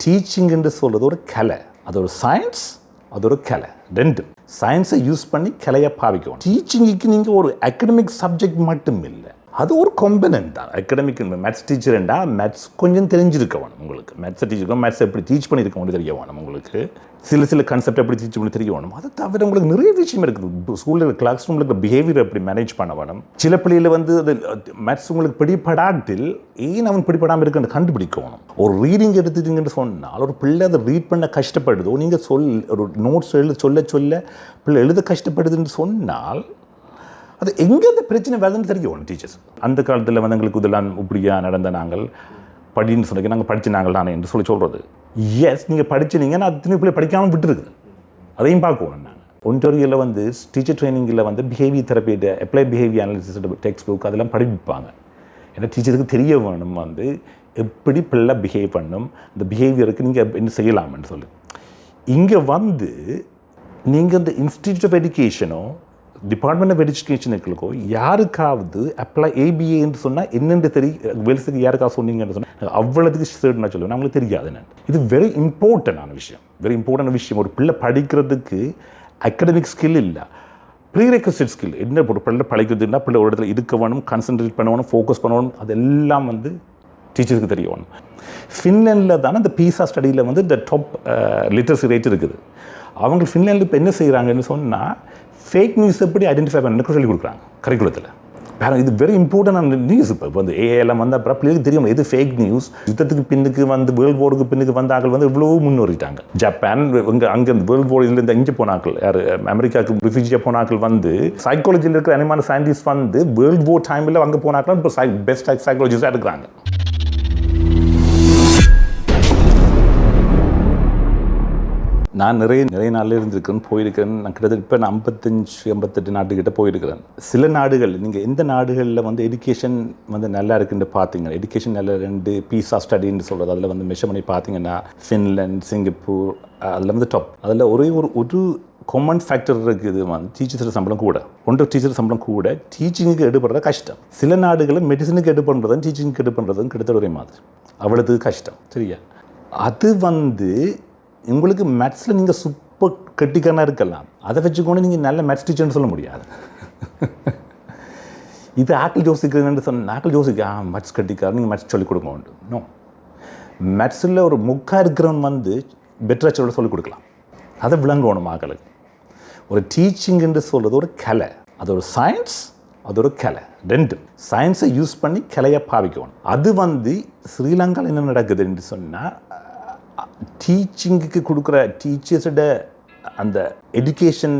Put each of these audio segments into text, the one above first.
Teaching என்று சொல்கிறது ஒரு கலை, அது ஒரு சயின்ஸ், அது ஒரு கலை, ரெண்டு. சயின்ஸை யூஸ் பண்ணி கலையை பாவிக்கணும். டீச்சிங்குக்கு நீங்கள் ஒரு அகடமிக் சப்ஜெக்ட் மட்டும் இல்லை, அது ஒரு காம்பனன்ட் தான். அகடமிக் மேத்ஸ் டீச்சர்ண்டா மேத்ஸ் கொஞ்சம் தெரிஞ்சிருக்க வேணும் உங்களுக்கு. மேத்ஸை டீச்சருக்கும் மேத்ஸை எப்படி டீச் பண்ணியிருக்கோன்னு தெரிய வேணும் உங்களுக்கு. சில கான்செப்ட் எப்படி டீச் பண்ணி தெரிய வேணும். அதை தவிர உங்களுக்கு நிறைய விஷயம் இருக்குது. ஸ்கூலில் கிளாஸ் ரூமில் இருக்கிற பிஹேவியர் எப்படி மேனேஜ் பண்ண வேணும். சில பிள்ளைகளை வந்து அது மேத்ஸ் உங்களுக்கு பிடிப்படாட்டில் ஏன் அவன் பிடிப்படாமல் இருக்குன்னு கண்டுபிடிக்கணும். ஒரு ரீடிங் எடுத்துட்டீங்கன்னு சொன்னால் ஒரு பிள்ளை அதை ரீட் பண்ண கஷ்டப்படுதோ, நீங்கள் ஒரு நோட்ஸ் சொல்ல பிள்ளை எழுத கஷ்டப்படுதுன்னு சொன்னால் அது எங்கே அந்த பிரச்சனை வருதுன்னு தெரியும் டீச்சர்ஸ். அந்த காலத்தில் வந்து எங்களுக்கு இதெல்லாம் இப்படியா நடந்த நாங்கள் படின்னு சொன்னீங்க, நாங்கள் படிச்சு நாங்கள் தானே என்று சொல்கிறது. எஸ், நீங்கள் படிச்சுனீங்கன்னா அது திரும்பி பிள்ளை படிக்காமல் விட்டுருக்குது. அதையும் பார்க்கணும். நாங்கள் ஒன்டோரியலில் வந்து டீச்சர் ட்ரைனிங்கில் வந்து behaviour therapy, applied behaviour analysis text book அதெல்லாம் படிப்பாங்க. ஏன்னா டீச்சருக்கு தெரிய வேணும் வந்து எப்படி பிள்ளை பிஹேவ் பண்ணும், இந்த பிஹேவியருக்கு நீங்கள் என்ன செய்யலாம்னு சொல்லி. இங்கே வந்து நீங்கள் இந்த இன்ஸ்டிடியூட் ஆஃப் எஜுகேஷனோ டிபார்ட்மெண்ட் ஆஃப் எஜுகேஷனுக்களுக்கோ யாருக்காவது அப்ளை ஏபிஏன்னு சொன்னால் என்னென்று வெளிசுக்கு யாருக்காவது சொன்னீங்கன்னு சொன்னால் அவ்வளோதுக்கு சேர்த்து நான் சொல்லுவேன், நம்மளுக்கு தெரியாது. இது வெரி இம்பார்ட்டண்டான விஷயம். ஒரு பிள்ளை படிக்கிறதுக்கு அகடமிக் ஸ்கில் இல்லை, ப்ரீரெக்வசிட் ஸ்கில். என்ன ஒரு பிள்ளை படிக்கிறதுனா பிள்ளை ஒரு இடத்துல இருக்க வேணும், கான்சன்ட்ரேட் பண்ணணும், ஃபோக்கஸ் பண்ணணும். அதெல்லாம் வந்து டீச்சருக்கு தெரிய வேணும். ஃபின்லாண்டில் தானே இந்த பீஸா ஸ்டடியில் வந்து இந்த டாப் லிட்ரஸி ரேட் இருக்குது. அவங்க ஃபின்லாண்டில் இப்போ என்ன செய்கிறாங்கன்னு சொன்னால் ஃபேக் நியூஸ் எப்படி ஐடென்டிஃபை பண்ண சொல்லிக் கொடுக்குறாங்க கரிக்குலத்தில். வேறு இது வெரி இம்பார்ட்டன்டான நியூஸ். இப்போ வந்து ஏஎல்லாம் வந்து அப்புறம் பிள்ளைகளுக்கு தெரியும் எது ஃபேக் நியூஸ். யுத்தத்துக்கு பின்னுக்கு வந்து வேர்ல்டு வாருக்கு பின்னுக்கு வந்த ஆக்கள் வந்து இவ்வளோ முன்னேறிட்டாங்க. ஜப்பான் அங்கே வேர்ல்டு வார் இருந்து இங்கே போனாக்கள், யார் அமெரிக்காவுக்கு ரிஃப்யூஜியாக போனாக்கள் வந்து சைக்காலஜியில் இருக்கிற அனிமான சயின்டிஸ்ட் வந்து வேர்ல்டு வார் டைமில் அங்கே போனாக்கள் இப்போ பெஸ்ட் சைக்காலஜிஸ்டாக இருக்கிறாங்க. நான் நிறைய நாளில் இருந்திருக்கேன், போயிருக்கேன். நான் கிட்டத்தட்ட இப்போ நான் 55-58 நாட்டுக்கிட்ட போயிருக்கிறேன். சில நாடுகள், நீங்கள் எந்த நாடுகளில் வந்து எஜுகேஷன் வந்து நல்லா இருக்குன்னு பார்த்தீங்கன்னா, எஜுகேஷன் நல்லா ரெண்டு பீஸா ஸ்டடின்னு சொல்கிறது, அதில் வந்து மெஷர் பண்ணி பார்த்தீங்கன்னா ஃபின்லாண்ட், சிங்கப்பூர் அதில் வந்து டாப். அதில் ஒரு காமன் ஃபேக்டர் இருக்குது, வந்து டீச்சர்ஸ் சம்பளம் கூட. டீச்சர் சம்பளம் கூட, டீச்சிங்குக்கு எடுப்படுறது கஷ்டம். சில நாடுகளில் மெடிசனுக்கு எடு பண்ணுறதும் டீச்சிங்குக்கு எடு பண்ணுறதும் கிட்டத்தட்ட ஒரே மாதிரி, அவ்வளோது கஷ்டம். சரியா? அது வந்து உங்களுக்கு மேத்ஸில் நீங்கள் சூப்பர் கட்டிக்காரனாக இருக்கலாம், அதை வச்சுக்கொண்டு நீங்கள் நல்ல மேத்ஸ் டீச்சர்னு சொல்ல முடியாது. இது ஆக்கள் யோசிக்கிறதுன்னு சொன்ன ஆக்கள் யோசிக்க மேத்ஸ் கட்டிக்காரன், நீங்கள் மேத்ஸ் சொல்லிக் கொடுக்க வேண்டும். நோ, மேத்ஸில் ஒரு முக்காக இருக்கிறவன் வந்து பெட்டராக சொல்லிக் கொடுக்கலாம். அதை விளங்கணும் ஆக்களுக்கு. ஒரு டீச்சிங் என்று சொல்கிறது ஒரு கலை, அது ஒரு சயின்ஸ், அது ஒரு கலை, ரெண்டு. சயின்ஸை யூஸ் பண்ணி கலையை பாவிக்கணும். அது வந்து ஸ்ரீலங்காவில் என்ன நடக்குது என்று சொன்னால், டீச்சிங்குக்கு கொடுக்குற டீச்சர்ஸோட அந்த எஜுகேஷன்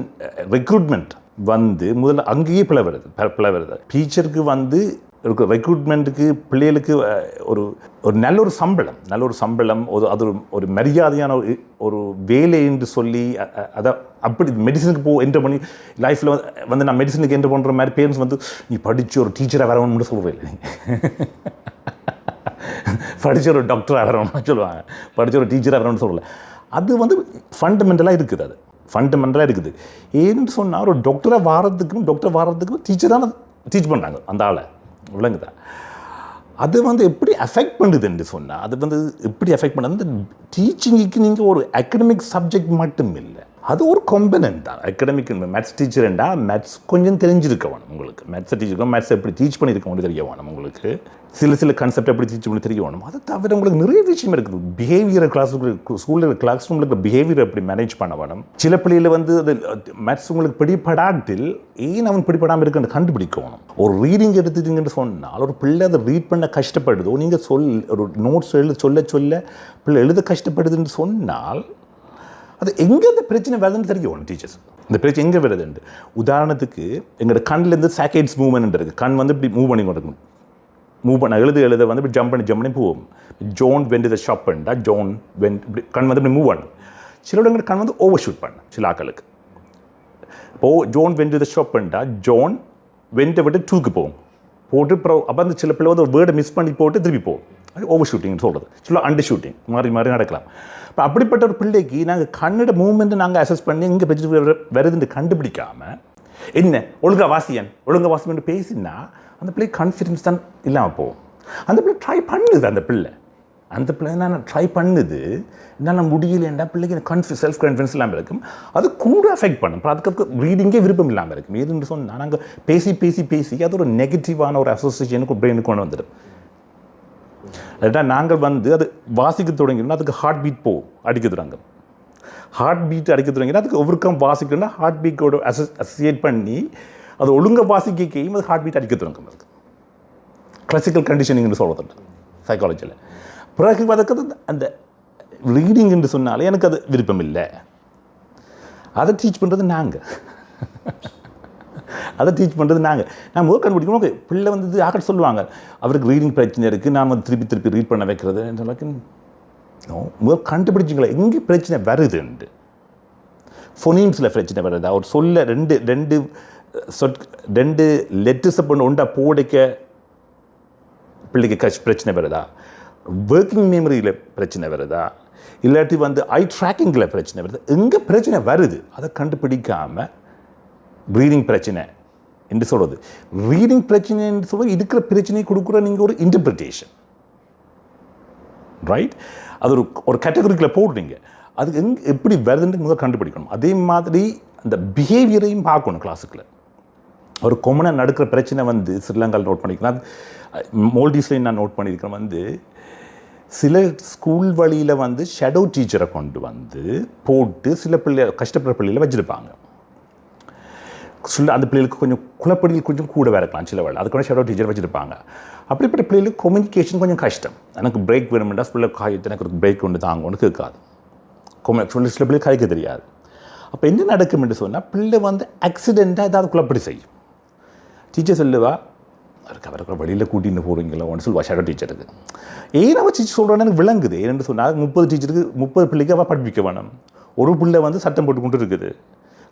ரெக்ரூட்மெண்ட் வந்து முதல்ல அங்கேயே பிழை வருது. டீச்சருக்கு வந்து ரெக்ரூட்மெண்ட்டுக்கு பிள்ளைகளுக்கு ஒரு நல்ல ஒரு சம்பளம் அது ஒரு மரியாதையான ஒரு வேலை என்று சொல்லி அதை அப்படி மெடிசனுக்கு என்டர் பண்ணி லைஃப்பில் வந்து நான் மெடிசனுக்கு என்டர் பண்ணுற மாதிரி பேரண்ட்ஸ் வந்து நீ படித்து ஒரு டீச்சராக வரணும்னு சொல்கிறேன், படித்த ஒரு டாக்டராக வரணும்னு சொல்லுவாங்க, படித்த ஒரு டீச்சராக வரணும்னு சொல்லலை. அது வந்து ஃபண்டமெண்டலாக இருக்குது. ஏன்னு சொன்னால் ஒரு டாக்டர் வாரத்துக்கும் டீச்சர் தான் டீச் பண்ணுறாங்க அந்த ஆளை, விளங்குதா? அது வந்து எப்படி அஃபெக்ட் பண்ணுதுன்னு சொன்னால், அது வந்து எப்படி அஃபெக்ட் பண்ணுது, அந்த டீச்சிங்குக்கு நீங்கள் ஒரு அகடமிக் சப்ஜெக்ட் மட்டும் இல்லை, அது ஒரு காம்பனன்ட் தான். அகடமிக் மேத்ஸ் டீச்சர்ண்டா மேத்ஸ் கொஞ்சம் தெரிஞ்சிருக்க வேணும் உங்களுக்கு. மேத்ஸை டீச்சருக்கும் மேத்ஸை எப்படி டீச் பண்ணியிருக்கோன்னு தெரிய வேணும் உங்களுக்கு. சில கான்செப்ட் எப்படி டீச் பண்ணி தெரிய வேணும். அதை தவிர உங்களுக்கு நிறைய விஷயம் இருக்குது. பிஹேவியர் ஸ்கூலில் கிளாஸ் ரூமில் இருக்கிற பிஹேவியர் எப்படி மேனேஜ் பண்ண வேணும். சில பிள்ளைகளை வந்து அது மேத்ஸ் உங்களுக்கு பிடிப்படாட்டில் ஏன் அவன் பிடிப்படாமல் இருக்குன்னு கண்டுபிடிக்கணும். ஒரு ரீடிங் எடுத்துட்டீங்கன்னு சொன்னால் ஒரு பிள்ளை அதை ரீட் பண்ண கஷ்டப்படுதோ, நீங்கள் ஒரு நோட்ஸ் சொல்ல பிள்ளை எழுத கஷ்டப்படுதுன்னு சொன்னால் அது எங்கே அந்த பிரச்சனை வருதுன்னு தெரியும் டீச்சர்ஸ். இந்த பிரச்சனை எங்கே வருதுண்டு, உதாரணத்துக்கு எங்களோட கண்ணிலேருந்து சாக்கெட்ஸ் மூவ்மெண்ட் இருக்குது. கண் வந்து இப்படி மூவ் பண்ணி கொண்டு எழுத வந்து இப்படி ஜம்ப் பண்ணி போகும். ஜோன் வெண்ட் த ஷாப் பண்ணா ஜோன் வெண்ட் இப்படி கண் வந்து இப்படி மூவ் பண்ணும். சிலோட கண் வந்து ஓவர் ஷூட் பண்ண சில ஆக்களுக்கு. இப்போது ஜோன் வெண்ட் த ஷாப் பண்ணா ஜோன் வெண்ட்டை விட்டு டூக்கு போகும் போட்டு அப்புறம் அப்போ அந்த சில பிள்ளை வந்து ஒரு வேர்டை மிஸ் பண்ணி போட்டு திருப்பி போகும். அது ஓவர் ஷூட்டிங்னு சொல்கிறது. சில அண்டர் ஷூட்டிங் மாறி நடக்கலாம். இப்போ அப்படிப்பட்ட ஒரு பிள்ளைக்கு நாங்கள் கண்ணோட மூவ்மெண்ட்டை நாங்கள் அசஸ் பண்ணி இங்கே பிரச்சனை வருதுன்னு கண்டுபிடிக்காமல் என்ன ஒழுங்கா வாசியன்னு பேசினா அந்த பிள்ளை கான்ஃபிடென்ஸ் தான் இல்லாமல் போகும். அந்த பிள்ளை ட்ரை பண்ணுது. அந்த பிள்ளை அந்த பிள்ளை நான் ட்ரை பண்ணுது என்னால் முடியலைன்னா பிள்ளைக்கு செல்ஃப் கான்ஃபிடன்ஸ் இல்லாமல் இருக்கும். அது கூட அஃபெக்ட் பண்ணும். அப்புறம் அதுக்கு ரீடிங்கே விருப்பம் இல்லாமல் இருக்கும். ஏதுன்னு சொன்னால் நாங்கள் பேசி அது ஒரு நெகட்டிவான ஒரு அசோசியேஷனுக்கு பிரெயினுக்கு கொண்டு வந்துடும். அதான் நாங்கள் அது வாசிக்க தொடங்கினா அதுக்கு ஹார்ட் பீட் அடிக்குதுறாங்க. ஹார்ட் பீட் அடிக்க தொடங்கினா அதுக்கு ஒவ்வொருக்கம் வாசிக்கணும்னா ஹார்ட் பீட்டோட அசோசியேட் பண்ணி அது ஒழுங்காக வாசிக்கையும் அது ஹார்ட் பீட் அடிக்க தொடங்கும். அதுக்கு கிளாசிக்கல் கண்டிஷனிங்னு சொல்கிறது சைக்காலஜியில். பிறகு அதுக்கு அந்த ரீடிங் என்று சொன்னாலே எனக்கு அது விருப்பம் இல்லை. அதை டீச் பண்ணுறது நாங்கள் நான் முதல் கண்டுபிடிக்கணும். ஓகே, பிள்ளை ஆக்கள் சொல்லுவாங்க அவருக்கு ரீடிங் பிரச்சனை இருக்குது, நான் திருப்பி ரீட் பண்ண வைக்கிறது. முதல் கண்டுபிடிச்சிங்களா எங்கே பிரச்சனை வருதுண்டு. ஃபொனீம்ஸில் பிரச்சனை வருது. அவர் சொல்ல ரெண்டு லெட்டர்ஸை பண்ண ஒன்றா போடைக்க பிள்ளைக்கு பிரச்சனை வருதா, ஒர்க்கிங் மெமரியில் பிரச்சனை வருதா, இல்லாட்டி ஐ ட்ராக்கிங்கில் பிரச்சனை வருது. எங்கே பிரச்சனை வருது அதை கண்டுபிடிக்காமல் ரீடிங் பிரச்சனை என்று சொல்கிறது. ரீடிங் பிரச்சனை என்று சொல்கிறது இருக்கிற பிரச்சனையை கொடுக்குற நீங்கள் ஒரு இன்டர்பிரிட்டேஷன், ரைட்? அது ஒரு கேட்டகரிக்குள்ளே போடுறீங்க. அதுக்கு எப்படி வருதுன்னு முதல் கண்டுபிடிக்கணும். அதே மாதிரி அந்த பிஹேவியரையும் பார்க்கணும். கிளாஸுக்குள்ள ஒரு கொமனாக நடக்கிற பிரச்சனை ஸ்ரீலங்காவில் நோட் பண்ணிக்கலாம். மோல்டீஸ்லையும் நான் நோட் பண்ணியிருக்கேன். சில ஸ்கூல் வழியில் ஷேடோ டீச்சரை கொண்டு போட்டு சில கஷ்டப்படுற பிள்ளைகளை வச்சுருப்பாங்க. அந்த பிள்ளைகளுக்கு கொஞ்சம் குழப்படியில் கொஞ்சம் கூட இருக்கலாம் சில வேலை. அதுக்கு ஷேடோ டீச்சர் வச்சுருப்பாங்க. அப்படிப்பட்ட பிள்ளைகளுக்கு கம்யூனிகேஷன் கொஞ்சம் கஷ்டம். எனக்கு பிரேக் வேணுமெண்டா பிள்ளை காய்த்து எனக்கு ஒரு பிரேக் ஒன்று தாங்கன்னு கேட்காது. சில பிள்ளை கதைக்க தெரியாது. அப்போ என்ன நடக்கும் என்று சொன்னால் பிள்ளை ஆக்சிடெண்ட்டாக ஏதாவது குழப்படி செய்யும். டீச்சர் சொல்லுவா அவருக்கு வெளியில் கூட்டின்னு போகிறீங்களா ஒன்று சொல்லுவா ஷேடோ டீச்சருக்கு. ஏன் அவள் டீச்சர் சொல்கிறோன்னு எனக்கு விளங்குது. ஏன்னு சொன்னால் 30 டீச்சருக்கு 30 பிள்ளைக்கு அவள் படிப்பிக்க வேணும். ஒரு பிள்ளை சட்டம் போட்டு கொண்டு இருக்குது.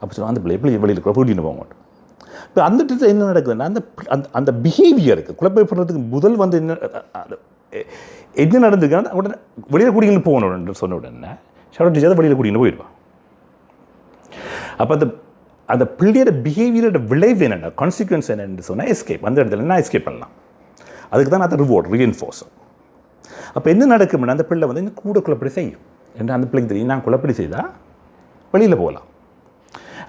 அப்போ சொன்னால் அந்த பிள்ளை வெளியில் கூட்டின்னு போக மாட்டோம். இப்போ அந்த டீச்சர் என்ன நடக்குதுன்னா அந்த பிஹேவியருக்கு குழப்பப்படுறதுக்கு முதல் என்ன நடந்துருக்குன்னா உடனே வெளியில் கூட்டின்னு போகணும் சொன்ன உடனே ஷேடோ டீச்சர் வெளியில் கூட்டின்னு போயிடுவான். அப்போ அந்த பிள்ளையோட பிஹேவியரோட விளைவு என்னென்ன, கான்சிக்வன்ஸ் என்னென்னு சொன்னால் எஸ்கேப். அந்த இடத்துல நான் எஸ்கேப் பண்ணலாம். அதுக்கு தான் அந்த ரிவார்ட் ரீஎன்ஃபோர்ஸ். அப்போ என்ன நடக்கும்னா அந்த பிள்ளை இன்னும் கூட குழப்படி செய்யும். ஏன்னா அந்த பிள்ளைக்கு தெரியும் நான் குழப்படி செய்தால் வெளியில் போகலாம்.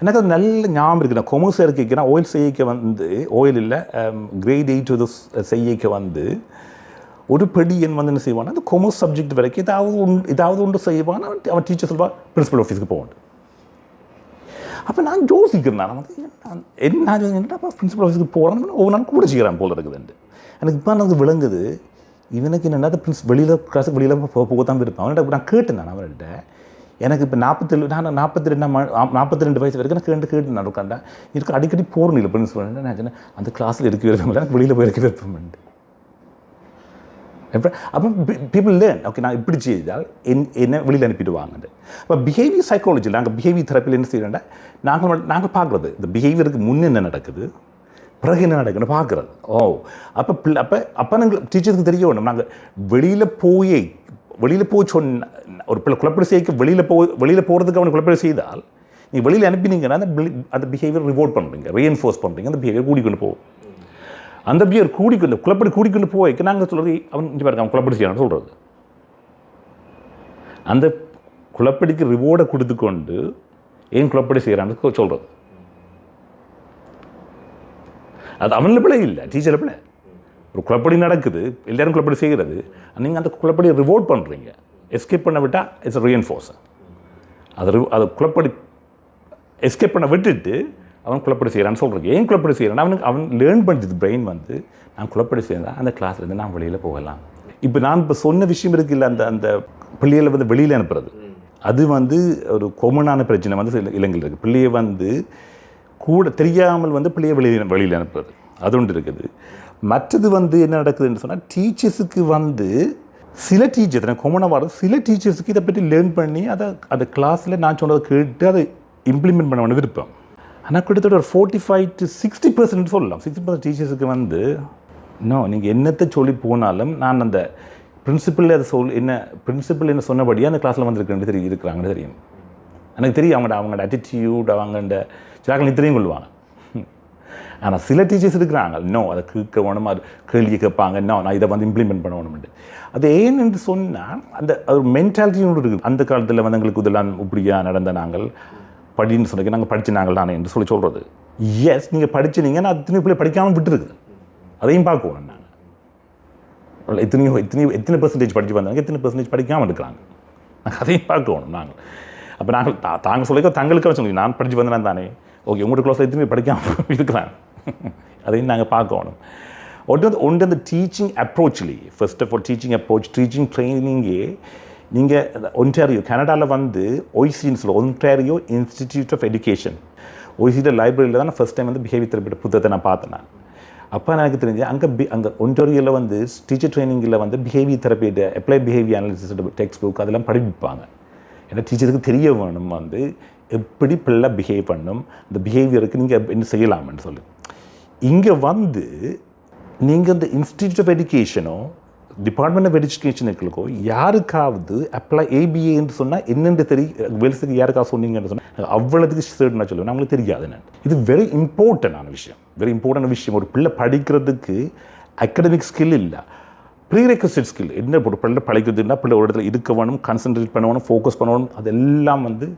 எனக்கு அது நல்ல ஞாபகம் இருக்குது. நான் கொமர்ஸ் இருக்கைக்கு ஓயில் செய்யக்க ஓயில் இல்லை கிரேட் 8 செய்யக்க ஒரு படியன் என்ன செய்வான், அந்த கொமர்ஸ் சப்ஜெக்ட் வரைக்கும் ஏதாவது ஒன்று செய்வான். அவன் டீச்சர் சொல்வான் பிரின்சிபல் ஆஃபீஸுக்கு போவான். அப்போ நான் யோசிக்கிறேன். என்னப்பா பிரின்சிபல் ஆஃபீஸுக்கு போகிறேன்னு ஒவ்வொரு நாள் கூட செய்கிறான் போல இருக்குதுண்டு. எனக்கு இப்போ எனக்கு விளங்குது இவனுக்கு என்னென்னா வெளியில் கிளாஸுக்கு வெளியில் போக தான் இருப்பான். அவன்கிட்ட நான் கேட்டேன். அவன்கிட்ட எனக்கு இப்போ 42 வயசு வரைக்கும் நான் கேட்டு நான் உட்காண்டேன். எனக்கு அடிக்கடி போகணும் இல்லை பிரின்சிபல். நான் சொன்னேன் அந்த கிளாஸில் இருக்க விருப்பம் இல்லை, எனக்கு வெளியில் போய் இருக்க விருப்பம். அப்போ பீப்புள் லேர்ன். ஓகே, நான் இப்படி செய்தால் என்ன வெளியில் அனுப்பிடுவாங்க. அப்போ பிஹேவியர் சைக்காலஜியில் நாங்கள் பிஹேவியர் தெரப்பியில் என்ன செய்யறோம்னா நாங்கள் பார்க்குறது இந்த பிஹேவியருக்கு முன்னே என்ன நடக்குது பிறகு என்ன நடக்குதுன்னு பார்க்குறது. அப்போ நாங்கள் டீச்சருக்கு தெரிய வேணும். நாங்கள் வெளியில் போய் சொன்ன ஒரு பிள்ளை குழப்படி செய்ய வெளியில் போகிறதுக்கு அவனுக்கு குழப்படி செய்தால் நீங்கள் வெளியில் அனுப்பினீங்கன்னா அந்த பிஹேவியர் ரிவார்ட் பண்ணுறீங்க, ரீஎன்ஃபோர்ஸ் பண்ணுறீங்க. அந்த பிஹேவியர் கூடிக்கொண்டு போகும். அந்த பிஹேவியர் குழப்படி கூடிக்கொண்டு போய்க்கு நாங்கள் சொல்கிறது அவன் இங்கே பாருங்க அவன் குழப்படி செய்யணும்னு சொல்கிறது. அந்த குழப்படிக்கு ரிவார்டை கொடுத்துக்கொண்டு ஏன் குழப்படி செய்கிறான்னு சொல்கிறது. அது அவனில் பிள்ளை இல்லை, டீச்சரில் பிள்ளை. ஒரு குழப்படி நடக்குது, எல்லோரும் குழப்படி செய்கிறது. நீங்கள் அந்த குழப்படியை ரிவார்ட் பண்ணுறீங்க. எஸ்கேப் பண்ண விட்டால் இட்ஸ் ரீஎன்ஃபோர்ஸ். அது குழப்படி எஸ்கேப் பண்ண விட்டுட்டு அவன் குழப்படி செய்கிறான்னு சொல்கிறீங்க. ஏன் குழப்படி செய்கிறான் அவன் லேர்ன் பண்ணுறது பிரெயின் நான் குழப்படி செய்யறேன் அந்த கிளாஸ்லேருந்து நான் வெளியில் போகலாம். இப்போ நான் இப்போ சொன்ன விஷயம் இருக்குல்ல, அந்த பிள்ளைகளை வெளியில் அனுப்புறது அது ஒரு கொமனான பிரச்சனை இலங்கையில் இருக்குது. பிள்ளையை கூட தெரியாமல் பிள்ளையை வெளியில் அனுப்புறது அது ஒன்று இருக்குது. மற்றது என்ன நடக்குதுன்னு சொன்னால் டீச்சர்ஸுக்கு சில டீச்சர்ஸ் கொமனாக வர்றது, சில டீச்சர்ஸுக்கு இதை பற்றி லேர்ன் பண்ணி அதை கிளாஸில் நான் சொன்னதை கேட்டு அதை இம்ப்ளிமெண்ட் பண்ண விருப்பம். ஆனால் கிட்டத்தட்ட ஒரு 45 to 60% சொல்லலாம். 60% டீச்சர்ஸுக்கு இன்னும் நீங்கள் என்னத்தை சொல்லி போனாலும் நான் அந்த பிரின்சிபல் அதை பிரின்சிபல் என்ன சொன்னபடியே அந்த கிளாஸில் இருக்கிறாங்கன்னு தெரியும். எனக்கு தெரியும் அவங்களோட ஆட்டிடியூட், அவங்கள்ட சிலாக்கள் தெரியும் கொள்வாங்க. ஆனால் சில டீச்சர்ஸ் இருக்கிறாங்க நோ அதை கேட்க வேணும், அது கேள்வி கேட்பாங்க, நோ நான் இதை வந்து இம்ப்ளிமெண்ட் பண்ண வேணும்ட்டு. அது ஏன்னு சொன்னால் அந்த ஒரு மென்டாலிட்டியோடு இருக்குது. அந்த காலத்தில் வந்து எங்களுக்கு இதெல்லாம் இப்படியா நடந்த நாங்கள் படின்னு சொல்லி நாங்கள் படிச்சு நாங்கள் தானே என்று சொல்கிறது. எஸ், நீங்கள் படிச்சுனீங்க, நான் எத்தனை பிள்ளை படிக்காமல் விட்டுருக்குது, அதையும் பார்க்கணும். நாங்கள் எத்தனை பெர்சன்டேஜ் படித்து வந்தாங்க, எத்தனை பெர்சன்டேஜ் படிக்காமல் இருக்கிறாங்க, நாங்கள் அதையும் பார்க்கணும். நாங்கள் அப்போ நாங்கள் தாங்க சொல்லிக்க தங்களுக்கு சொல்லி நான் படித்து வந்தேன் தானே, ஓகே உங்களோட க்ளாஸில் எத்தனை படிக்காமல் இருக்கிறாங்க, அதையும் நாங்கள் பார்க்கணும். ஒன்று அந்த டீச்சிங் அப்ரோச்லி, first of all teaching approach, teaching ட்ரைனிங்கே நீங்கள் ஒன்டாரியோ கனடாவில் வந்து ஒய்சின்னு சொல்லுவோம், ஒன்டாரியோ இன்ஸ்டிடியூட் ஆஃப் எஜுகேஷன், ஒய்சியோட லைப்ரரியில் தான் நான் ஃபஸ்ட் டைம் வந்து பிஹேவியர் தெரப்பி புத்தகத்தை நான் பார்த்தேன். நான் அப்போ எனக்கு தெரிஞ்சு அங்கே ஒன்டாரியோவில் வந்து டீச்சர் ட்ரைனிங்கில் வந்து பிஹேவியர் தெரப்பி, அப்ளைட் பிஹேவியர் அனாலிசிஸோட டெக்ஸ்ட் புக் அதெல்லாம் படிப்பாங்க. ஏன்னா டீச்சருக்கு தெரிய வேணும் வந்து எப்படி பிள்ளை பிஹேவ் பண்ணும், இந்த பிஹேவியருக்கு நீங்கள் என்ன செய்யலாம்னு சொல்லி. இங்கே வந்து நீங்கள் இந்த இன்ஸ்டிடியூட் ஆஃப் எஜுகேஷனோ டிபார்ட்மெண்ட் ஆஃப் எஜுகேஷனுக்களுக்கோ யாருக்காவது அப்ளை ஏபிஏன்னு சொன்னால் என்னென்று வெல்ஸுக்கு யாருக்காவது சொன்னீங்கன்னு சொன்னால் அவ்வளோதுக்கு சேர்ட்னா சொல்லுவேன், நம்மளுக்கு தெரியாது. என்ன இது வெரி இம்பார்ட்டண்டான விஷயம். ஒரு பிள்ளை படிக்கிறதுக்கு அகடமிக் ஸ்கில் இல்லை, ப்ரீரெக்வசிட் ஸ்கில். என்ன ஒரு பிள்ளை படிக்கிறதுனா பிள்ளை ஒரு இடத்துல இருக்க வேணும், கான்சன்ட்ரேட் பண்ணணும், ஃபோக்கஸ் பண்ணணும், அதெல்லாம் வந்து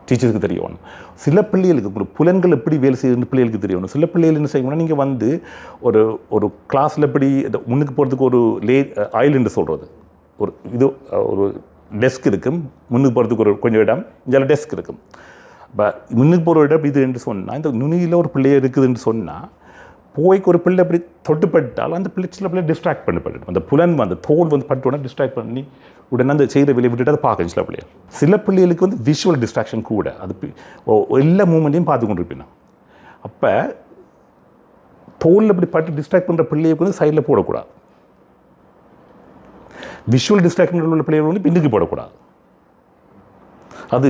டீச்சருக்கு தெரியணும். சில பிள்ளைகளுக்கு புலன்கள் எப்படி வேலை செய்யுதுன்னு பிள்ளைகளுக்கு தெரியணும். சில பிள்ளைகள் என்ன செய்யணும்னா, நீங்கள் வந்து ஒரு கிளாஸில் எப்படி முன்னுக்கு போகிறதுக்கு ஒரு ஆயில்ன்னு சொல்கிறது, ஒரு டெஸ்க் இருக்கும், முன்னுக்கு போகிறதுக்கு ஒரு கொஞ்சம் இடம், இதில் டெஸ்க் இருக்கும். இப்போ முன்னுக்கு போகிற இடம் இது என்று சொன்னால், இந்த நுனியில் ஒரு பிள்ளைய இருக்குதுன்னு சொன்னால் போய்க்கு ஒரு பிள்ளை அப்படி தொட்டுப்பட்டால் அந்த சில பிள்ளை டிஸ்ட்ராக்ட் பண்ணப்பட்டு, அந்த புலன் வந்து தோல் வந்து பட்டோன்னா டிஸ்ட்ராக்ட் பண்ணி உடனே அந்த செய்கிற வெளியே விட்டுட்டு அதை பார்க்கணும். சில பிள்ளைகளுக்கு வந்து விஷுவல் டிஸ்ட்ராக்ஷன் கூட, அது எல்லா மூமெண்ட்டையும் பார்த்து கொண்டு இருப்பேன். அப்போ தோலில் இப்படி பட்டு டிஸ்ட்ராக்ட் பண்ணுற பிள்ளைகளுக்கு வந்து சைடில் போடக்கூடாது, விஷுவல் டிஸ்ட்ராக்ஷன் உள்ள பிள்ளைகள் வந்து பின்னுக்கு போடக்கூடாது. அது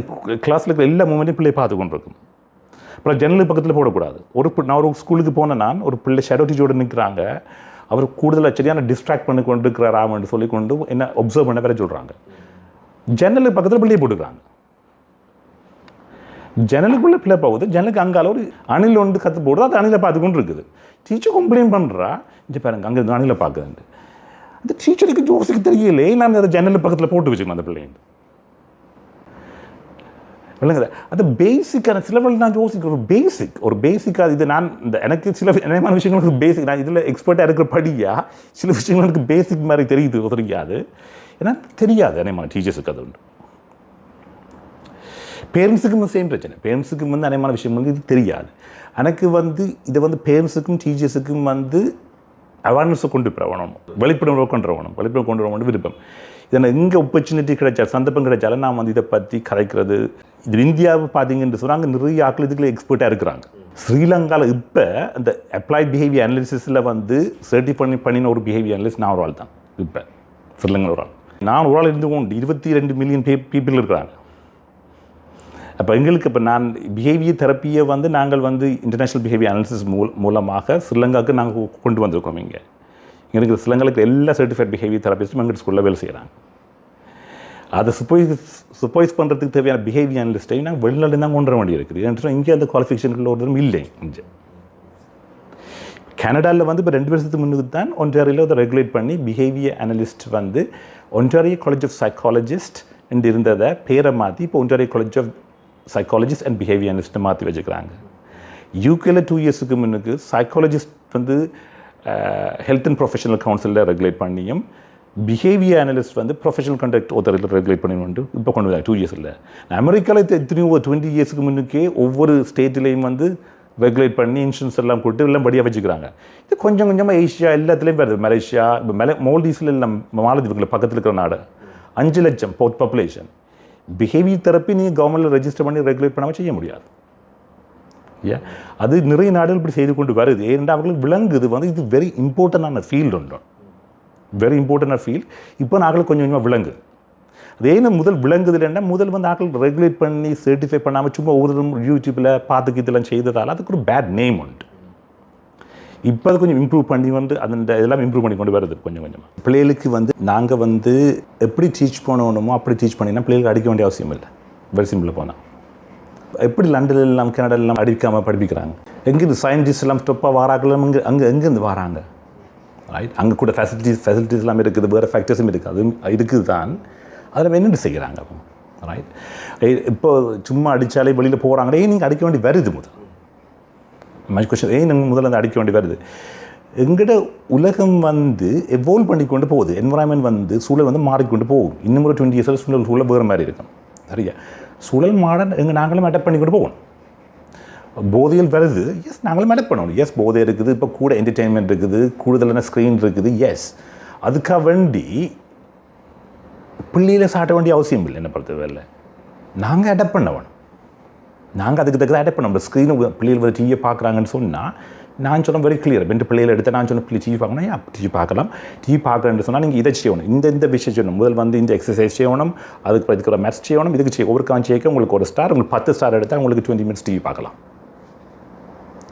கிளாஸில் இருக்கிற எல்லா மூமெண்ட்டையும் பிள்ளையை பார்த்து கொண்டு இருக்கும். அப்புறம் ஜன்னல் பக்கத்தில் போடக்கூடாது. நான் ஒரு ஸ்கூலுக்கு போனேன், ஒரு பிள்ளை ஷேடோ டீச்சரோடு நிற்கிறாங்க, அவர் கூடுதலாக சரியான டிஸ்ட்ராக்ட் பண்ணி கொண்டு இருக்கிறாராமன்னு சொல்லி கொண்டு என்ன ஒப்சர்வ் பண்ண வேற சொல்கிறாங்க. ஜன்னலுக்கு பக்கத்தில் பிள்ளையை போட்டுக்கிறாங்க, ஜன்னலுக்குள்ளே பிள்ளை போகுது, ஜன்னலுக்கு அங்கால ஒரு அணில் ஒன்று கற்று போடுறது, அது அணிலை பார்த்து கொண்டு இருக்குது. டீச்சர் கம்ப்ளைண்ட் பண்ணுறா, இங்கே பாருங்க அங்கே அணிலை பார்க்குதுன்ட்டு. அந்த டீச்சருக்கு ஜோசிக்கு தெரியலே, நான் அதை ஜன்னல் பக்கத்தில் போட்டு வச்சுக்கணும் அந்த பிள்ளைங்க. இல்லைங்க, அது பேசிக்கான சிலவர்கள் நான் யோசிக்கிறேன், ஒரு பேசிக்காக இது நான் எனக்கு சில என்னமான விஷயங்களுக்கு பேசிக், நான் இதில் எக்ஸ்பர்ட்டாக இருக்கிறபடியாக சில விஷயங்களுக்கு பேசிக் மாதிரி தெரியாது, ஏன்னா தெரியாது அனைமான டீச்சர்ஸுக்கு. அது உண்டு. பேரண்ட்ஸுக்கும் சேம் பிரச்சனை, பேரண்ட்ஸுக்கும் வந்து அனைமான விஷயம் வந்து இது தெரியாது. எனக்கு வந்து இதை வந்து பேரண்ட்ஸுக்கும் டீச்சர்ஸுக்கும் வந்து அவேர்னஸை கொண்டு வரணும், வெளிப்படையாக கொண்டு வரணும் விருப்பம். இதை எங்கே ஆப்பர்ச்சுனிட்டி கிடைச்சா, சந்தர்ப்பம் கிடைச்சாலும் நான் வந்து இதை பற்றி கதைக்கிறது. இது இந்தியாவை பார்த்தீங்கன்னு சொன்னால் அங்கே நிறைய ஆட்கள் இதுக்குள்ள எக்ஸ்பர்ட்டாக இருக்கிறாங்க. ஸ்ரீலங்காவில் இப்போ அந்த அப்ளைட் பிஹேவியர் அனாலிசிஸில் வந்து சர்டிஃபை பண்ணின ஒரு பிஹேவியர் அனாலிஸ்ட் நான் ஒரு ஆள் தான். இப்போ ஸ்ரீலங்கா ஒரு ஆள், நான் ஒரு ஆள் இருந்து கொண்டு 22 மில்லியன் பீப்புள் இருக்கிறாங்க. அப்போ எங்களுக்கு இப்போ நான் பிஹேவியர் தெரப்பியை வந்து நாங்கள் வந்து இன்டர்நேஷ்னல் பிஹேவியர் அனாலிசிஸ் மூலமாக ஸ்ரீலங்காவுக்கு நாங்கள் கொண்டு வந்திருக்கோம். இங்கே இருக்கிற ஸ்ரீலங்காவுக்கு எல்லா சர்டிஃபைட் பிஹேவியர் தெரப்பிஸ்ட்டும் எங்கள் ஸ்கூலில் வேலை செய்கிறாங்க. அதை சூப்பர்வைஸ் பண்ணுறதுக்கு தேவையான பிஹேவியர் அனலிஸ்ட்டையும் நாங்கள் வெளிநாடு தான் கொண்டு வர வேண்டிய இருக்குது. ஏன்னா இங்கே அந்த குவாலிஃபிகேஷன்கள் ஒருத்தரும் இல்லை. இங்கே கனடாவில் வந்து இப்போ 2 வருஷத்துக்கு முன்னுக்கு தான் ஒன்டாரியோவில் அதை ரெகுலேட் பண்ணி பிஹேவியர் அனலிஸ்ட் வந்து ஒன்டாரியோ காலேஜ் ஆஃப் சைக்காலஜிஸ்ட் என்று இருந்ததை பேரை மாற்றி இப்போ Ontario college of psychologist and behaviour அனலிஸ்ட்டை மாற்றி வச்சுக்கிறாங்க. யூகேல 2 இயர்ஸுக்கு முன்னுக்கு சைக்காலஜிஸ்ட் வந்து ஹெல்த் அண்ட் ப்ரொஃபஷனல் கவுன்சிலில் ரெகுலேட் பண்ணியும் பிஹேவியர் அனலிஸ்ட் வந்து ப்ரொஃபஷனல் கண்டக்ட் ஒருத்தரில் ரெகுலேட் பண்ணிட்டு இப்போ கொண்டு வந்தாங்க 2 இயர்ஸ் இல்லை. அமெரிக்காவில் எத்தனையோ 20 இயர்ஸுக்கு முன்னுக்கே ஒவ்வொரு ஸ்டேட்லேயும் வந்து ரெகுலேட் பண்ணி இன்சூரன்ஸ் எல்லாம் கொடுத்து எல்லாம் படியாக வச்சுக்கிறாங்க. இது கொஞ்சம் கொஞ்சமாக ஏஷியா எல்லாத்துலேயும் வருது. மலேசியா, இப்போ மோல்டீஸில் எல்லாம் மாலத்தீவுகளை பக்கத்தில் இருக்கிற நாடு 5 லட்சம் பாப்புலேஷன். பிஹேவியர் தெரப்பி நீங்கள் கவர்மெண்ட்டில் ரெஜிஸ்டர் பண்ணி ரெகுலேட் பண்ணாமல் செய்ய முடியாது. அது நிறைய நாடுகள் இப்படி செய்து கொண்டு வருது. ஏன்னா அவங்களுக்கு விளங்குது வந்து இது வெரி இம்பார்ட்டண்டான ஃபீல்டு உண்டு, வெரி இம்பார்ட்டண்டான ஃபீல்டு. இப்போ நாங்கள் கொஞ்சம் கொஞ்சமாக விளங்குது. அது ஏன்னா முதல் விளங்குது இல்லைன்னா முதல் வந்து ஆக்கள் ரெகுலேட் பண்ணி சர்டிஃபை பண்ணாமல் சும்மா ஒவ்வொரு யூடியூப்பில் பார்த்துக்கு இதெல்லாம் செய்ததால் அதுக்கு ஒரு பேட் நேம் உண்டு. இப்போ அது கொஞ்சம் இம்ப்ரூவ் பண்ணி வந்து அந்த இதெல்லாம் இம்ப்ரூவ் பண்ணி கொண்டு வருது கொஞ்சம் கொஞ்சமாக. பிள்ளைகளுக்கு வந்து நாங்கள் வந்து எப்படி டீச் பண்ணணுமோ அப்படி டீச் பண்ணினா பிள்ளைகளுக்கு அடிக்க வேண்டிய அவசியம் இல்லை. வெரி சிம்பிளாக போனால் எப்படி லண்டன்லாம் கனடாலாம் அடிக்காமல் படிப்பிக்கிறாங்க. எங்கேருந்து சயின்டிஸ்ட் எல்லாம் ஸ்டெப்பாக வராக்கள் அங்கே எங்கேருந்து வராங்க? ரைட், அங்கே கூட ஃபெசிலிட்டிஸ் எல்லாம் இருக்குது, வேறு ஃபேக்டர்ஸும் இருக்குது, அதுவும் இருக்குது தான். அதில் என்னென்னு செய்கிறாங்க? ரைட், இப்போ சும்மா அடித்தாலே வெளியில் போகிறாங்களே, நீங்கள் அடிக்க வேண்டி வருது முதல் மை கொஸ்டின், நீங்கள் முதல்ல அந்த அடிக்க வேண்டி வருது. எங்கள்கிட்ட உலகம் எவால்வ் பண்ணி கொண்டு போகுது, என்வரான்மெண்ட் சூழல் மாறிக்கொண்டு போகும். இன்னும் ஒரு 20 இயர்ஸில் சூழல் வேறு மாதிரி இருக்கும். சரியா, சூழல் மாட நாங்களும் அடாப்ட் பண்ணி கொண்டு போகணும். போதையில் வருது, எஸ் நாங்களும் அடாப்ட் பண்ணணும். எஸ் போதை இருக்குது, இப்போ கூட என்டர்டெயின்மெண்ட் இருக்குது, கூடுதலான ஸ்க்ரீன் இருக்குது. எஸ், அதுக்காக வேண்டி பிள்ளையில் சாட்ட வேண்டிய அவசியம் இல்லை. என்ன பொறுத்தவரை நாங்கள் அடாப்ட் பண்ண வேணும். நாங்கள் அதுக்கு தக்க அடாப்ட் பண்ண முடியும். ஸ்க்ரீனை பிள்ளைகள் டிவியை பார்க்குறாங்கன்னு சொன்னால் நான் சொன்ன வெரி கிளியர். 2 பிள்ளைகள் எடுத்து நான் சொன்ன டிவி பார்க்கணும், டிவி பார்க்கலாம். டிவி பார்க்குறேன்னு சொன்னால் நீங்கள் இதை செய்யணும், இந்த விஷயம் செய்யணும். முதல் இந்த எக்ஸசைஸ் செய்யணும், அதுக்கு ஒரு மேட்ச் செய்யணும், இதுக்கு ஒவ்வொரு காட்சிக்கு உங்களுக்கு ஒரு ஸ்டார், உங்களுக்கு 10 ஸ்டார் எடுத்தால் உங்களுக்கு 20 மினிட்ஸ் டிவி பார்க்கலாம்.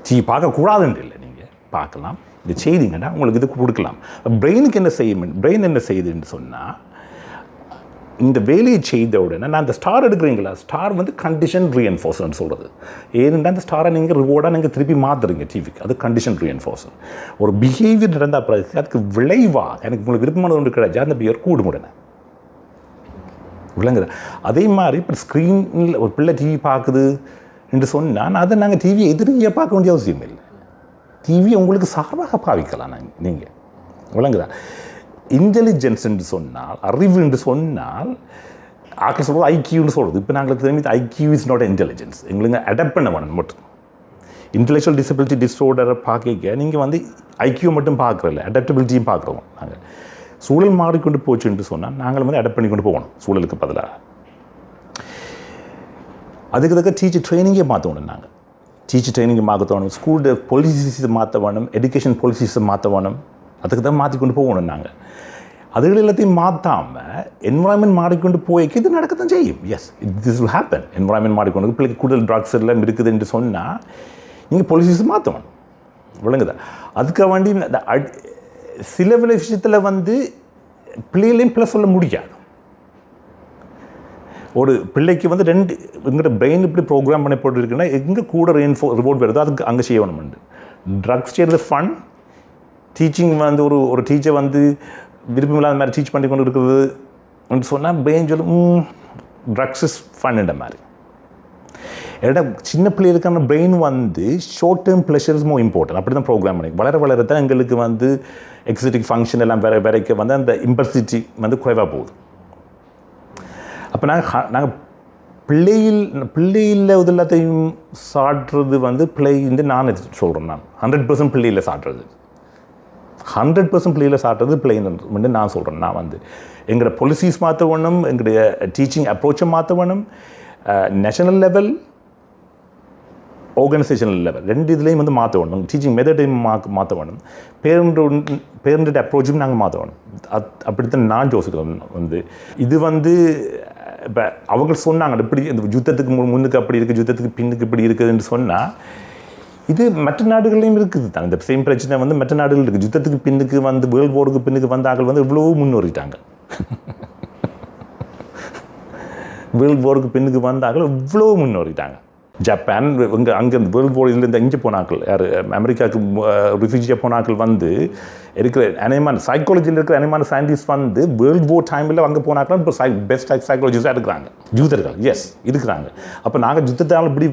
டிவி பார்க்கக்கூடாதுன்னு இல்லை, நீங்கள் பார்க்கலாம். இது செய்திங்கன்னா உங்களுக்கு இது கொடுக்கலாம். பிரெயினுக்கு என்ன செய்யும், பிரெயின் என்ன செய்யுதுன்னு சொன்னால், இந்த வேலையை செய்த உடனே நான் அந்த ஸ்டார் எடுக்கிறீங்களா, ஸ்டார் கண்டிஷன் ரீஎன்ஃபோர்ஸ்ன்னு சொல்கிறது. ஏன்னா அந்த ஸ்டாரை நீங்கள் ரிவார்டாக நீங்கள் திருப்பி மாற்றுறீங்க டிவிக்கு, அது கண்டிஷன் ரீஎன்ஃபோர்ஸ். ஒரு பிஹேவியர் நடந்தால் பிறகு அதுக்கு விளைவாக எனக்கு உங்களுக்கு விருப்பமான ஒன்று கிடையாது, அந்த பிஹேவியர் கூடும் உடனே விளங்குது. அதே மாதிரி இப்போ ஸ்க்ரீனில் ஒரு பிள்ளை டிவி பார்க்குது என்று சொன்னால் அதை நாங்கள் டிவியை எதிரியாக பார்க்க வேண்டிய அவசியம் இல்லை. டிவி உங்களுக்கு சார்பாக பாவிக்கலாம் நீங்கள் விளங்குதா. இன்டெலிஜென்ஸ் என்று சொன்னால், அறிவு என்று சொன்னால், ஆக்கள் சொல்கிறது ஐக்கியூன்னு சொல்கிறது. இப்போ நாங்கள் தெரிஞ்சு ஐக்கியூ இஸ் நாட் இன்டெலிஜென்ஸ். எங்களுக்கு அடாப்ட் பண்ண வேணும் மட்டும். இன்டெலெக்சுவல் டிசபிலிட்டி டிஸார்டரை பார்க்க நீங்கள் ஐக்கியூ மட்டும் பார்க்குறதில்ல, அடாப்டபிலிட்டியும் பார்க்குறோம். நாங்கள் சூழல் மாறிக்கொண்டு போச்சு என்று சொன்னால் நாங்கள் அடாப்ட் பண்ணி கொண்டு போகணும் சூழலுக்கு பதிலாக. அதுக்கு தக்க டீச்சர் ட்ரைனிங்கே மாற்றணும். நாங்கள் டீச்சர் ட்ரைனிங்கை மாற்றணும், ஸ்கூல் பாலிசிஸை மாற்ற வேணும், எஜுகேஷன் பாலிசிஸை மாற்ற வேணும். அதுக்கு தான் மாற்றி கொண்டு போகணும். நாங்கள் அதுகள் எல்லாத்தையும் மாற்றாமல் என்வரான்மெண்ட் மாறிக்கொண்டு போய்க்கு இது நடக்கத்தான் செய்யும். Yes, this will happen. Environment மாறிக்கொண்டு பிள்ளைக்கு கூடுதல் ட்ரக்ஸ் எல்லாம் இருக்குது என்று சொன்னால் நீங்கள் பாலிசிஸை மாற்றணும். விளங்குதா. அதுக்காக வேண்டி சில விஷயத்தில் பிள்ளைகளையும் ப்ளஸ் சொல்ல முடியாது. ஒரு பிள்ளைக்கு 2 எங்கிட்ட பிரெயின் இப்படி ப்ரோக்ராம் பண்ணி போட்டுருக்குன்னா எங்கே கூட ரிவார்ட் வருதோ அதுக்கு அங்கே செய்யணும். ட்ரக்ஸ் செய்கிறது ஃபன், டீச்சிங் ஒரு டீச்சர் விருப்பம் இல்லாத மாதிரி டீச் பண்ணி கொண்டு இருக்கிறது சொன்னால் பிரெயின் சொல்லும் ட்ரக்ஸ் இஸ் ஃபன்ன்ற மாதிரி. ஏன்னா சின்ன பிள்ளைகளுக்கான brain short term pleasures more important. அப்படி தான் ப்ரோக்ராம் பண்ணி வளர தான் எங்களுக்கு எக்ஸிட்டிக் ஃபங்க்ஷன் எல்லாம் வரைக்க அந்த இம்பல்சிட்டி குறைவாக போகுது. அப்போ நாங்கள் பிள்ளையில் இது எல்லாத்தையும் சாடுறது பிள்ளைன்னு நான் சொல்கிறேன். நான் 100% பிள்ளையில் சாடுறது, 100% பிள்ளையில் சாட்டுறது பிள்ளைன்னு நான் சொல்கிறேன். நான் எங்களோட பாலிசிஸ் மாற்ற வேணும், எங்களுடைய டீச்சிங் அப்ரோச்சை மாற்ற வேணும், நேஷனல் லெவல், ஆர்கனைசேஷனல் லெவல் 2 இதுலேயும் மாற்ற வேணும். டீச்சிங் மெத்தடையும் மாற்ற வேணும், பேரண்ட் அப்ரோச்சும் நாங்கள் மாற்ற வேணும். அப்படித்தான் நான் யோசிக்கிறேன். இது இப்போ அவங்க சொன்னாங்க இப்படி இந்த யுத்தத்துக்கு முன்னுக்கு அப்படி இருக்குது, யுத்தத்துக்கு பின்னுக்கு இப்படி இருக்குதுன்னு சொன்னால் இது மற்ற நாடுகள்லையும் இருக்குது தான். இந்த சேம் பிரச்சனை மற்ற நாடுகள் இருக்குது. யுத்தத்துக்கு பின்னுக்கு வேர்ல்டு வாருக்கு பின்னுக்கு ஆக்கள் இவ்வளோ முன்னேறிட்டாங்க. வேர்ல்டு வாருக்கு பின்னுக்கு ஆக்கள் இவ்வளோ முன்னேறிட்டாங்க. ஜப்பான் அங்கே வேர்ல்டு வாரில் இங்கே போனாக்கள், யார் அமெரிக்காவுக்கு ரிஃப்யூஜியாக போனாக்கள் இருக்கிற அனைமான சைக்காலஜியில் இருக்கிற அனைமான சயின்டிஸ்ட் வேர்ல்டு வார் டைமில் அங்கே போனாக்கள் இப்போ பெஸ்ட் சைக்காலஜிஸ்டாக இருக்கிறாங்க யூதர்கள். எஸ் இருக்கிறாங்க. அப்போ நாங்கள் யுத்தத்தால் இப்படி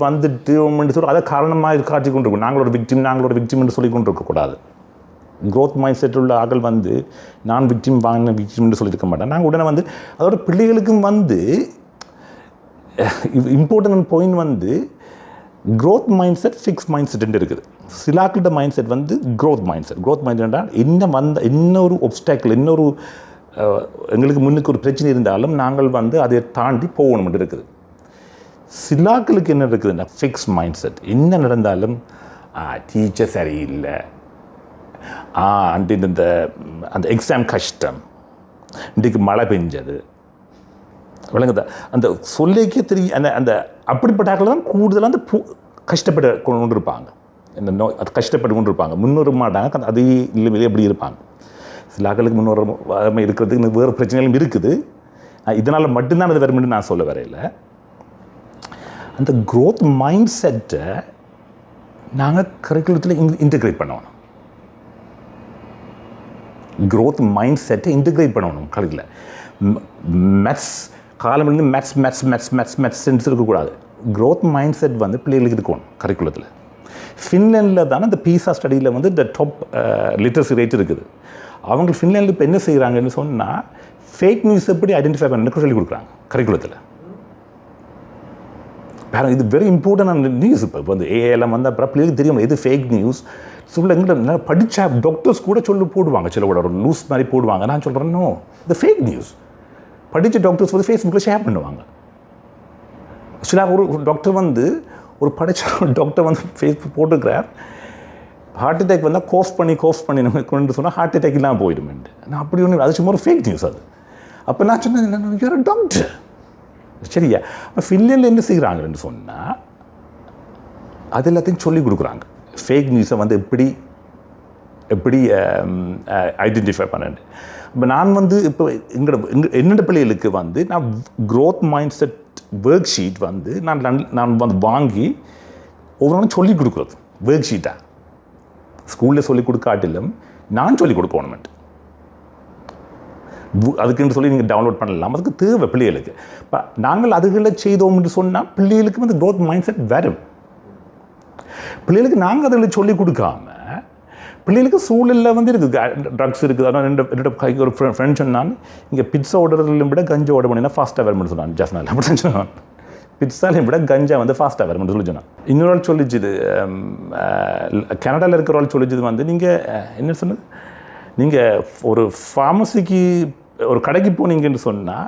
சொல்லி அதை காரணமாக காட்டி கொண்டிருக்கோம். நாங்களோட விக்டிம்னு சொல்லி கொண்டு இருக்கக்கூடாது. க்ரோத் மைண்ட் செட் உள்ள ஆக்கள் நான் விக்டிம் வாங்கின விக்டிம்னு சொல்லியிருக்க மாட்டேன். நாங்கள் உடனே அதோட பிள்ளைகளுக்கும் important point growth mind set, fix mind set இருக்குது. சிலாக்கிட்ட mind set growth mind set. Growth mind என்றால் இன்னொரு ஒப்ஸ்டாக்கிள், எங்களுக்கு முன்னுக்கு ஒரு பிரச்சனை இருந்தாலும் நாங்கள் அதை தாண்டி போகணும் இருக்குது. சிலாக்களுக்கு என்ன இருக்குதுன்னா ஃபிக்ஸ் மைண்ட் செட். என்ன நடந்தாலும் டீச்சர் சரியில்லை, இந்த அந்த எக்ஸாம் கஷ்டம், இன்றைக்கு மழை பெஞ்சது, விளங்குதா. அந்த சொல்லிக்கே தெரியும். அந்த அப்படிப்பட்டாக்கள் தான் கூடுதலாக கஷ்டப்பட்டு கொண்டு இருப்பாங்க. இந்த அது கஷ்டப்பட்டு கொண்டு இருப்பாங்க, முன்னேற மாட்டாங்க. அதே இல்லை எப்படி இருப்பாங்க. சில ஆக்களுக்கு முன்னேற இருக்கிறதுக்கு வேறு பிரச்சனைகளும் இருக்குது. இதனால் மட்டும்தான் அது வரும்னு நான் சொல்ல வரையில. அந்த க்ரோத் மைண்ட் செட்டை நாங்கள் கரிக்குலத்தில் இன்டெகிரேட் பண்ணணும். க்ரோத் மைண்ட் செட்டை இன்டெகிரேட் பண்ணணும் கரிக்குல. மேத்ஸ் காலமிலிருந்து maths maths maths maths maths இருக்கக்கூடாது. க்ரோத் மைண்ட் செட் வந்து பிள்ளைகளுக்கு இருக்கணும் கரிக்குலத்தில். ஃபின்லேண்டில் தானே இந்த பீஸா ஸ்டடியில் வந்து இந்த டாப் லிட்ரஸி ரேட் இருக்குது. அவங்க ஃபின்லேண்டில் இப்போ என்ன செய்கிறாங்கன்னு சொன்னால் ஃபேக் நியூஸ் எப்படி ஐடென்டிஃபை பண்ணணும்னு சொல்லிக் கொடுக்குறாங்க கரிக்குலத்தில். வேறு இது வெரி இம்பார்ட்டன்டான நியூஸ். இப்போ வந்து ஏஎல்லாம் வந்து அப்புறம் பிள்ளைகளுக்கு தெரியும் எது ஃபேக் நியூஸ். சொல்ல எங்கிட்ட படித்த டாக்டர்ஸ் கூட சொல்லி போடுவாங்க, சில கூட ஒரு நியூஸ் மாதிரி போடுவாங்க. நான் சொல்கிறேன் நோ, இந்த ஃபேக் நியூஸ். படித்த டாக்டர்ஸ் வந்து ஃபேஸ்புக்கில் ஷேர் பண்ணுவாங்க. சில ஒரு டாக்டர் வந்து ஒரு படித்த டாக்டர் வந்து ஃபேஸ்புக் போட்டுக்கிறார், ஹார்ட் அட்டாக் வந்தால் கோஃப் பண்ணி நம்ம கொண்டு சொன்னால் ஹார்ட் அட்டாக் இல்லாமல் போயிடுமெண்டு. நான் அப்படி ஒன்று அது சும்மா ஒரு ஃபேக் நியூஸ் அது. அப்போ நான் சொன்னேன் யூஆர் டாக்டர் சரியா. அப்போ ஃபின்லேண்டில் என்ன செய்கிறாங்கன்னு சொன்னால் அது எல்லாத்தையும் சொல்லிக் கொடுக்குறாங்க. ஃபேக் நியூஸை வந்து எப்படி ஐடென்டிஃபை பண்ணேன். இப்போ நான் வந்து இப்போ என்னோட பிள்ளைகளுக்கு வந்து நான் growth mind set work sheet வந்து நான் வந்து வாங்கி ஒவ்வொன்றும் சொல்லிக் கொடுக்குறது. ஒர்க் ஷீட்டாக ஸ்கூலில் சொல்லிக் கொடுக்காட்டிலும் நான் சொல்லிக் கொடுக்கணுமெண்ட். அதுக்குன்னு சொல்லி நீங்கள் டவுன்லோட் பண்ணலாம். அதுக்கு தேவை பிள்ளைகளுக்கு. இப்போ நாங்கள் அதுகளை செய்தோம்னு சொன்னால் பிள்ளைகளுக்கு வந்து க்ரோத் மைண்ட் செட் வரும். பிள்ளைகளுக்கு நாங்கள் அதில் சொல்லிக் கொடுக்காம பிள்ளைகளுக்கு சூழலில் வந்து இருக்குது, ட்ரக்ஸ் இருக்குது. அதான் என்னோட கைக்கு ஒரு ஃப்ரெண்ட் சொன்னான், இங்கே பிட்ஸா ஆர்டரில் விட கஞ்சா ஆர்டர் பண்ணினா ஃபாஸ்ட்டாக வரும்னு சொன்னான். ஜஸ்னால் அப்படி சொன்னான், பிட்ஸாலையும் விட கஞ்சா வந்து ஃபாஸ்ட்டாக வரும்னு சொல்லி சொன்னான். இன்னொரு ஆள் சொல்லிச்சுது, கனடாவில் இருக்கிற ஆள் சொல்லிச்சுது வந்து நீங்கள் என்ன சொன்னது, நீங்கள் ஒரு ஃபார்மசிக்கு ஒரு கடைக்கு போனீங்கன்னு சொன்னால்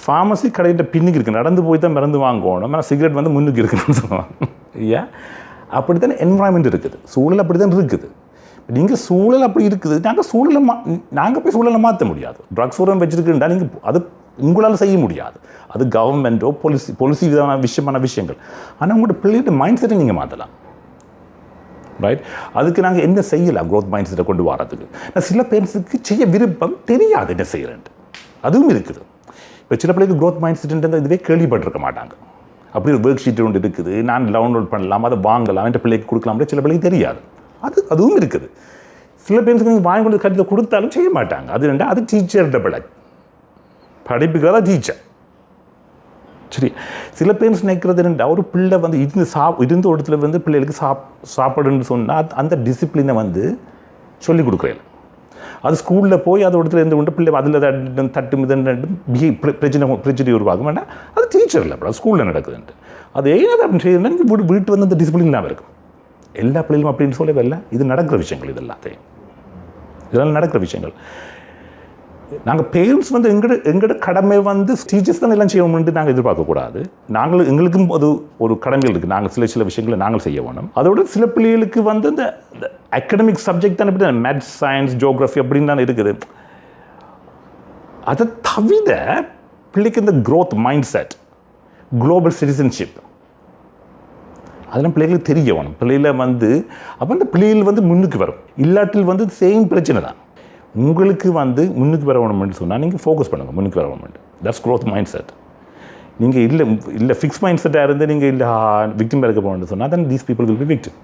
ஃபார்மசி கடைகிட்ட பின்னுக்கு இருக்குது, நடந்து போய் தான் மருந்து வாங்கணும், ஆனால் சிகரெட் வந்து முன்னுக்கு இருக்குன்னு சொல்லுவாங்க. ஏன் அப்படி தானே என்வரான்மெண்ட் இருக்குது, சூழல் அப்படி தான் இருக்குது. நீங்கள் சூழல் அப்படி இருக்குது, நாங்கள் போய் சூழலை மாற்ற முடியாது. ட்ரக்ஸ் உரம் வச்சுருக்குன்றா நீங்கள் அது உங்களால் செய்ய முடியாது. அது கவர்மெண்ட்டோ பொலிசி விதமான விஷயங்கள். ஆனால் உங்களோட பிள்ளைகிட்ட மைண்ட் செட்டை நீங்கள் மாற்றலாம். ரைட், அதுக்கு நாங்கள் என்ன செய்யலாம் க்ரோத் மைண்ட் செட்டை கொண்டு வரதுக்கு. நான் சில பேருக்கு செய்ய விருப்பம் தெரியாது என்ன செய்கிறேன்ட்டு, அதுவும் இருக்குது. இப்போ சில பிள்ளைக்கு க்ரோத் மைண்ட் செட்டுன்றது இதுவே கேள்விப்பட்டிருக்க மாட்டாங்க. அப்படி ஒரு ஒர்க் ஷீட் ஒன்று இருக்குது, நான் டவுன்லோட் பண்ணலாம், அதை வாங்கலாம், என்ற பிள்ளைக்கு கொடுக்கலாம், சில பிள்ளைக்கு தெரியாது. அதுவும் இருக்குது. சில பேருக்கு நீங்கள் வாங்கி கொண்டு கருத்தை கொடுத்தாலும் செய்ய மாட்டாங்க. அது ரெண்டா அது டீச்சர்கிட்ட பிள்ளை, படிப்புக்காக தான் டீச்சர். சரி, சில பேர் நினைக்கிறது என்னென்னா ஒரு பிள்ளை வந்து இருந்த இடத்துல வந்து பிள்ளைகளுக்கு சாப்பாடுன்னு சொன்னால் அந்த டிசிப்ளினை வந்து சொல்லிக் கொடுக்குறேன். அது ஸ்கூலில் போய் அது இடத்துல இருந்து கொண்டு பிள்ளை அதில் தட்டு மிதண்டு பிரச்சனை உருவாகும். வேண்டாம், அது டீச்சரில் அது ஸ்கூலில் நடக்குதுன்ட்டு. அது ஏன் அப்படின்னு செய்யணும்னா வீட்டு வந்து அந்த டிசிப்ளின் இல்லாமல் இருக்கும். எல்லா பிள்ளைகளும் அப்படின்னு சொல்லவே இல்லை, இது நடக்கிற விஷயங்கள், இதெல்லாம் நடக்கிற விஷயங்கள். நாங்கள் பேரண்ட்ஸ் வந்து எங்களோட கடமை வந்து டீச்சர்ஸ் தான் எல்லாம் செய்யணும்னு நாங்கள் எதிர்பார்க்கக்கூடாது. எங்களுக்கும் ஒரு கடமைகள் இருக்குது, நாங்கள் சில விஷயங்களை நாங்கள் செய்ய வேணும். அதோட சில பிள்ளைகளுக்கு வந்து இந்த அகடமிக் சப்ஜெக்ட் தான் எப்படி மேத்ஸ், சயின்ஸ், ஜியோகிராஃபி அப்படின்னு தான் இருக்குது. அதை தவிர பிள்ளைக்கு இந்த growth mind set, global citizenship, அதெல்லாம் பிள்ளைகளுக்கு தெரிய வேணும். பிள்ளைகளை வந்து அப்போ அந்த பிள்ளைகள் வந்து முன்னுக்கு வரும். இல்லாட்டில் வந்து சேம் பிரச்சனை தான். உங்களுக்கு வந்து முன்னுக்கு வர வேணும்னு சொன்னால் நீங்கள் ஃபோக்கஸ் பண்ணுங்கள், முன்னுக்கு வர வேணும்னு. That's growth mind set. நீங்கள் இல்லை ஃபிக்ஸ் மைண்ட் செட்டாக இருந்து நீங்கள் இல்லை விக்டிம் இருக்க போகணும்னு சொன்னால் then these people will be victim.